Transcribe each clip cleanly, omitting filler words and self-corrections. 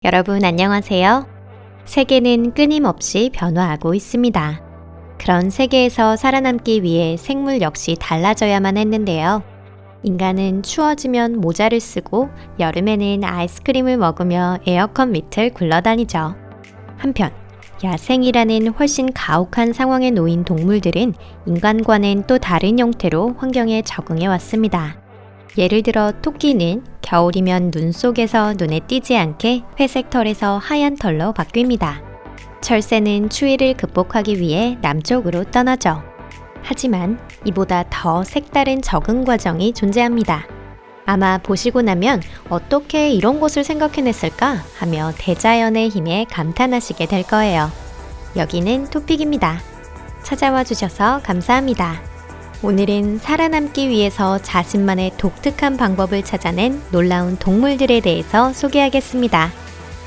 여러분 안녕하세요. 세계는 끊임없이 변화하고 있습니다. 그런 세계에서 살아남기 위해 생물 역시 달라져야만 했는데요. 인간은 추워지면 모자를 쓰고 여름에는 아이스크림을 먹으며 에어컨 밑을 굴러다니죠. 한편 야생이라는 훨씬 가혹한 상황에 놓인 동물들은 인간과는 또 다른 형태로 환경에 적응해 왔습니다. 예를 들어 토끼는 겨울이면 눈 속에서 눈에 띄지 않게 회색 털에서 하얀 털로 바뀝니다. 철새는 추위를 극복하기 위해 남쪽으로 떠나죠. 하지만 이보다 더 색다른 적응 과정이 존재합니다. 아마 보시고 나면 어떻게 이런 것을 생각해냈을까 하며 대자연의 힘에 감탄하시게 될 거예요. 여기는 토픽입니다. 찾아와 주셔서 감사합니다. 오늘은 살아남기 위해서 자신만의 독특한 방법을 찾아낸 놀라운 동물들에 대해서 소개하겠습니다.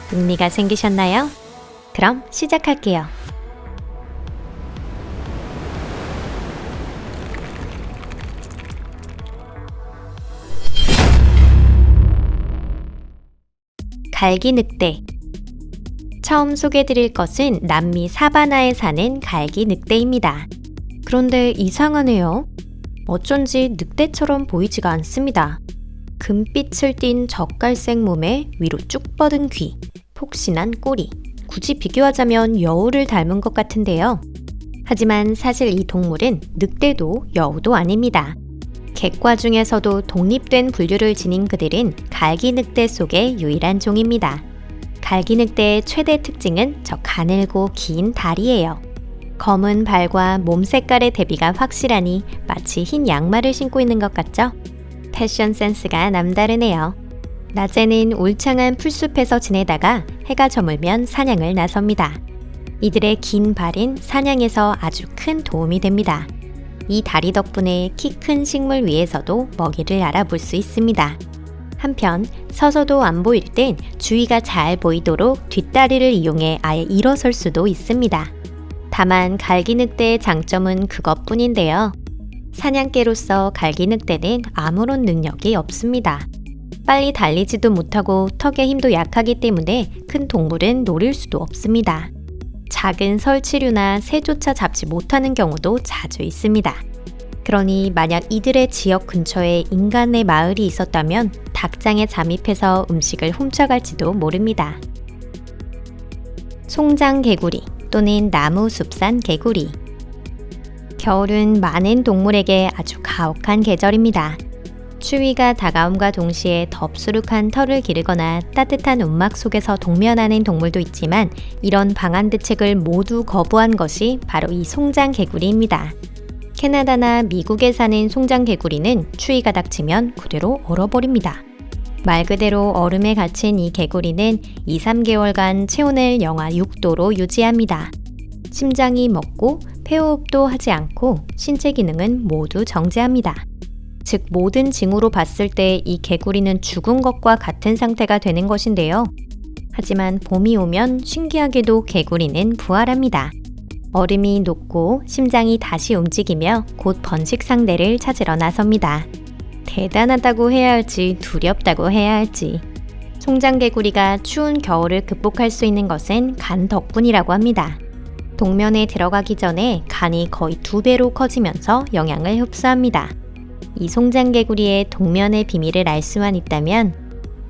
흥미가 생기셨나요? 그럼 시작할게요. 갈기늑대. 처음 소개드릴 것은 남미 사바나에 사는 갈기늑대입니다. 그런데 이상하네요. 어쩐지 늑대처럼 보이지가 않습니다. 금빛을 띤 젓갈색 몸에 위로 쭉 뻗은 귀, 폭신한 꼬리, 굳이 비교하자면 여우를 닮은 것 같은데요. 하지만 사실 이 동물은 늑대도 여우도 아닙니다. 객과 중에서도 독립된 분류를 지닌 그들은 갈기늑대 속의 유일한 종입니다. 갈기늑대의 최대 특징은 저 가늘고 긴 다리예요. 검은 발과 몸 색깔의 대비가 확실하니 마치 흰 양말을 신고 있는 것 같죠? 패션 센스가 남다르네요. 낮에는 울창한 풀숲에서 지내다가 해가 저물면 사냥을 나섭니다. 이들의 긴 발은 사냥에서 아주 큰 도움이 됩니다. 이 다리 덕분에 키 큰 식물 위에서도 먹이를 알아볼 수 있습니다. 한편 서서도 안 보일 땐 주위가 잘 보이도록 뒷다리를 이용해 아예 일어설 수도 있습니다. 다만 갈기늑대의 장점은 그것뿐인데요. 사냥개로서 갈기늑대는 아무런 능력이 없습니다. 빨리 달리지도 못하고 턱의 힘도 약하기 때문에 큰 동물은 노릴 수도 없습니다. 작은 설치류나 새조차 잡지 못하는 경우도 자주 있습니다. 그러니 만약 이들의 지역 근처에 인간의 마을이 있었다면 닭장에 잠입해서 음식을 훔쳐갈지도 모릅니다. 송장개구리 또는 나무숲산 개구리. 겨울은 많은 동물에게 아주 가혹한 계절입니다. 추위가 다가옴과 동시에 덥수룩한 털을 기르거나 따뜻한 움막 속에서 동면하는 동물도 있지만 이런 방한 대책을 모두 거부한 것이 바로 이 송장개구리입니다. 캐나다나 미국에 사는 송장개구리는 추위가 닥치면 그대로 얼어버립니다. 말 그대로 얼음에 갇힌 이 개구리는 2-3개월간 체온을 영하 6도로 유지합니다. 심장이 멎고 폐호흡도 하지 않고 신체 기능은 모두 정지합니다. 즉 모든 징후로 봤을 때 이 개구리는 죽은 것과 같은 상태가 되는 것인데요. 하지만 봄이 오면 신기하게도 개구리는 부활합니다. 얼음이 녹고 심장이 다시 움직이며 곧 번식 상대를 찾으러 나섭니다. 대단하다고 해야 할지 두렵다고 해야 할지. 송장개구리가 추운 겨울을 극복할 수 있는 것은 간 덕분이라고 합니다. 동면에 들어가기 전에 간이 거의 2배로 커지면서 영양을 흡수합니다. 이 송장개구리의 동면의 비밀을 알 수만 있다면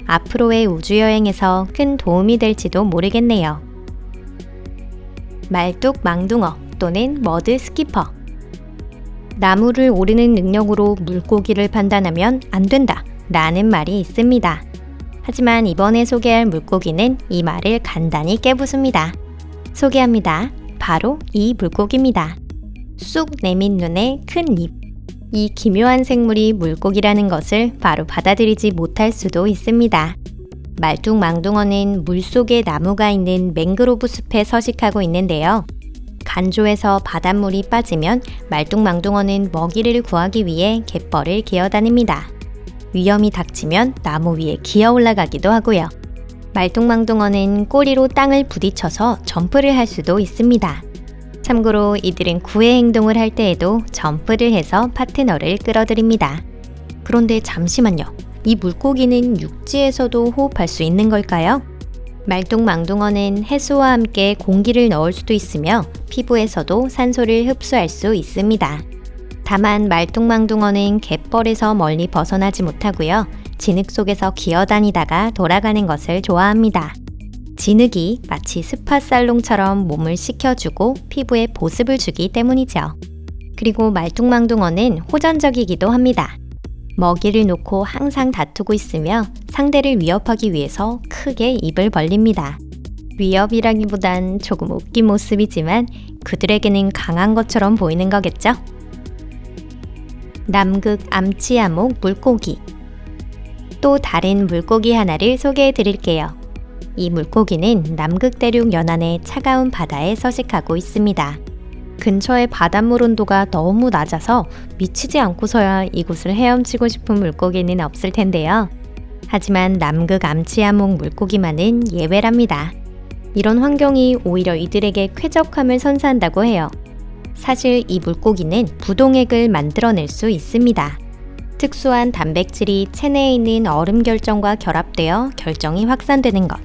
앞으로의 우주여행에서 큰 도움이 될지도 모르겠네요. 말뚝망둥어 또는 머드 스키퍼. 나무를 오르는 능력으로 물고기를 판단하면 안 된다 라는 말이 있습니다. 하지만 이번에 소개할 물고기는 이 말을 간단히 깨부숩니다. 소개합니다. 바로 이 물고기입니다. 쑥 내민 눈에 큰 입. 이 기묘한 생물이 물고기라는 것을 바로 받아들이지 못할 수도 있습니다. 말뚝망둥어는 물속에 나무가 있는 맹그로브 숲에 서식하고 있는데요. 간조에서 바닷물이 빠지면 말뚝망둥어는 먹이를 구하기 위해 갯벌을 기어다닙니다. 위험이 닥치면 나무 위에 기어 올라가기도 하고요. 말뚝망둥어는 꼬리로 땅을 부딪혀서 점프를 할 수도 있습니다. 참고로 이들은 구애 행동을 할 때에도 점프를 해서 파트너를 끌어들입니다. 그런데 잠시만요. 이 물고기는 육지에서도 호흡할 수 있는 걸까요? 말똥망둥어는 해수와 함께 공기를 넣을 수도 있으며 피부에서도 산소를 흡수할 수 있습니다. 다만 말똥망둥어는 갯벌에서 멀리 벗어나지 못하고요. 진흙 속에서 기어다니다가 돌아가는 것을 좋아합니다. 진흙이 마치 스파 살롱처럼 몸을 식혀주고 피부에 보습을 주기 때문이죠. 그리고 말똥망둥어는 호전적이기도 합니다. 먹이를 놓고 항상 다투고 있으며 상대를 위협하기 위해서 크게 입을 벌립니다. 위협이라기보단 조금 웃긴 모습이지만 그들에게는 강한 것처럼 보이는 거겠죠? 남극 암치아목 물고기. 또 다른 물고기 하나를 소개해 드릴게요. 이 물고기는 남극 대륙 연안의 차가운 바다에 서식하고 있습니다. 근처의 바닷물 온도가 너무 낮아서 미치지 않고서야 이곳을 헤엄치고 싶은 물고기는 없을 텐데요. 하지만 남극 암치아목 물고기만은 예외랍니다. 이런 환경이 오히려 이들에게 쾌적함을 선사한다고 해요. 사실 이 물고기는 부동액을 만들어낼 수 있습니다. 특수한 단백질이 체내에 있는 얼음 결정과 결합되어 결정이 확산되는 것,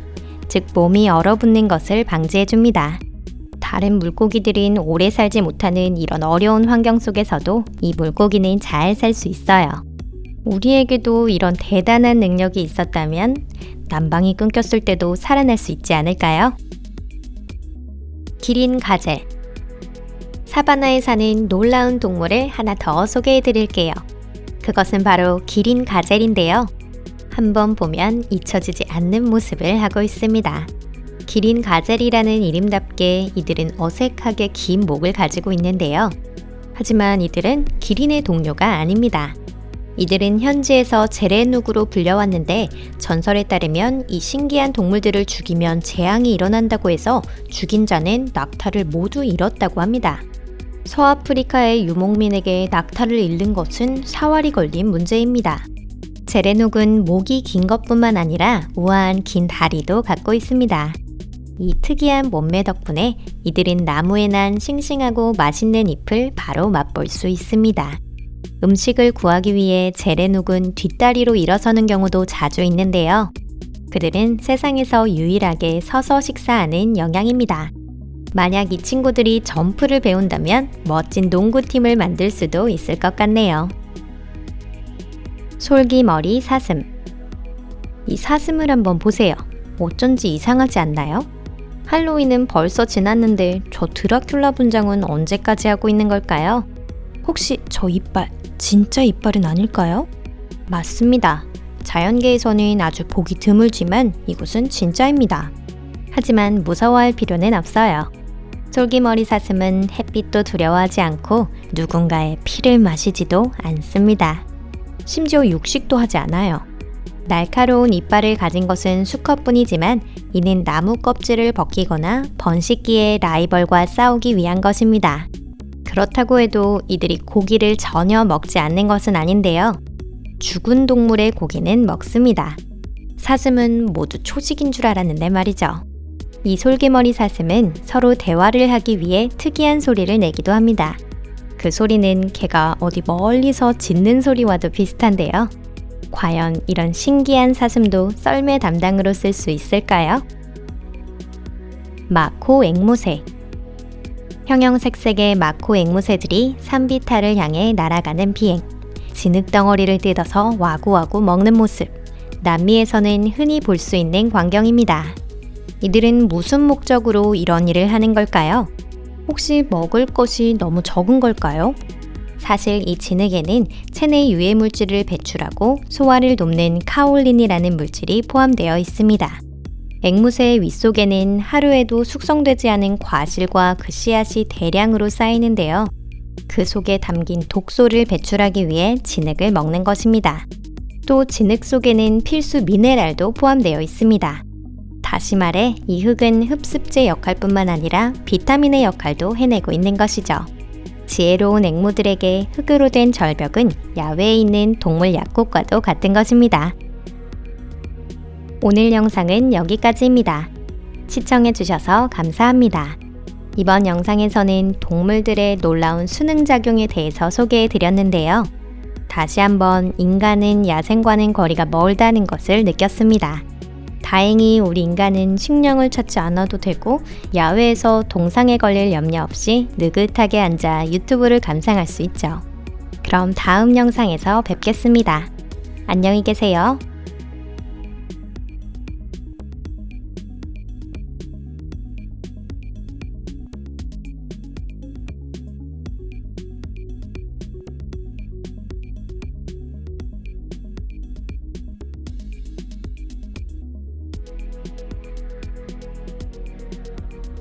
즉 몸이 얼어붙는 것을 방지해줍니다. 다른 물고기들은 오래 살지 못하는 이런 어려운 환경 속에서도 이 물고기는 잘 살 수 있어요. 우리에게도 이런 대단한 능력이 있었다면 난방이 끊겼을 때도 살아날 수 있지 않을까요? 기린 가젤. 사바나에 사는 놀라운 동물을 하나 더 소개해 드릴게요. 그것은 바로 기린 가젤인데요. 한번 보면 잊혀지지 않는 모습을 하고 있습니다. 기린 가젤이라는 이름답게 이들은 어색하게 긴 목을 가지고 있는데요. 하지만 이들은 기린의 동료가 아닙니다. 이들은 현지에서 제레눅으로 불려왔는데 전설에 따르면 이 신기한 동물들을 죽이면 재앙이 일어난다고 해서 죽인 자는 낙타를 모두 잃었다고 합니다. 서아프리카의 유목민에게 낙타를 잃는 것은 사활이 걸린 문제입니다. 제레눅은 목이 긴 것뿐만 아니라 우아한 긴 다리도 갖고 있습니다. 이 특이한 몸매 덕분에 이들은 나무에 난 싱싱하고 맛있는 잎을 바로 맛볼 수 있습니다. 음식을 구하기 위해 제레눅은 뒷다리로 일어서는 경우도 자주 있는데요. 그들은 세상에서 유일하게 서서 식사하는 영양입니다. 만약 이 친구들이 점프를 배운다면 멋진 농구팀을 만들 수도 있을 것 같네요. 솔기머리 사슴. 이 사슴을 한번 보세요. 어쩐지 이상하지 않나요? 할로윈은 벌써 지났는데 저 드라큘라 분장은 언제까지 하고 있는 걸까요? 혹시 저 이빨, 진짜 이빨은 아닐까요? 맞습니다. 자연계에서는 아주 보기 드물지만 이곳은 진짜입니다. 하지만 무서워할 필요는 없어요. 솔기머리 사슴은 햇빛도 두려워하지 않고 누군가의 피를 마시지도 않습니다. 심지어 육식도 하지 않아요. 날카로운 이빨을 가진 것은 수컷뿐이지만 이는 나무 껍질을 벗기거나 번식기에 라이벌과 싸우기 위한 것입니다. 그렇다고 해도 이들이 고기를 전혀 먹지 않는 것은 아닌데요. 죽은 동물의 고기는 먹습니다. 사슴은 모두 초식인 줄 알았는데 말이죠. 이 솔기머리 사슴은 서로 대화를 하기 위해 특이한 소리를 내기도 합니다. 그 소리는 개가 어디 멀리서 짖는 소리와도 비슷한데요. 과연 이런 신기한 사슴도 썰매 담당으로 쓸 수 있을까요? 마코 앵무새. 형형색색의 마코 앵무새들이 산비탈을 향해 날아가는 비행. 진흙덩어리를 뜯어서 와구와구 먹는 모습. 남미에서는 흔히 볼 수 있는 광경입니다. 이들은 무슨 목적으로 이런 일을 하는 걸까요? 혹시 먹을 것이 너무 적은 걸까요? 사실 이 진흙에는 체내 유해 물질을 배출하고 소화를 돕는 카올린이라는 물질이 포함되어 있습니다. 앵무새의 윗속에는 하루에도 숙성되지 않은 과실과 그 씨앗이 대량으로 쌓이는데요. 그 속에 담긴 독소를 배출하기 위해 진흙을 먹는 것입니다. 또 진흙 속에는 필수 미네랄도 포함되어 있습니다. 다시 말해 이 흙은 흡습제 역할뿐만 아니라 비타민의 역할도 해내고 있는 것이죠. 지혜로운 앵무들에게 흙으로 된 절벽은 야외에 있는 동물 약국과도 같은 것입니다. 오늘 영상은 여기까지입니다. 시청해주셔서 감사합니다. 이번 영상에서는 동물들의 놀라운 수능작용에 대해서 소개해드렸는데요. 다시 한번 인간은 야생과는 거리가 멀다는 것을 느꼈습니다. 다행히 우리 인간은 식량을 찾지 않아도 되고 야외에서 동상에 걸릴 염려 없이 느긋하게 앉아 유튜브를 감상할 수 있죠. 그럼 다음 영상에서 뵙겠습니다. 안녕히 계세요.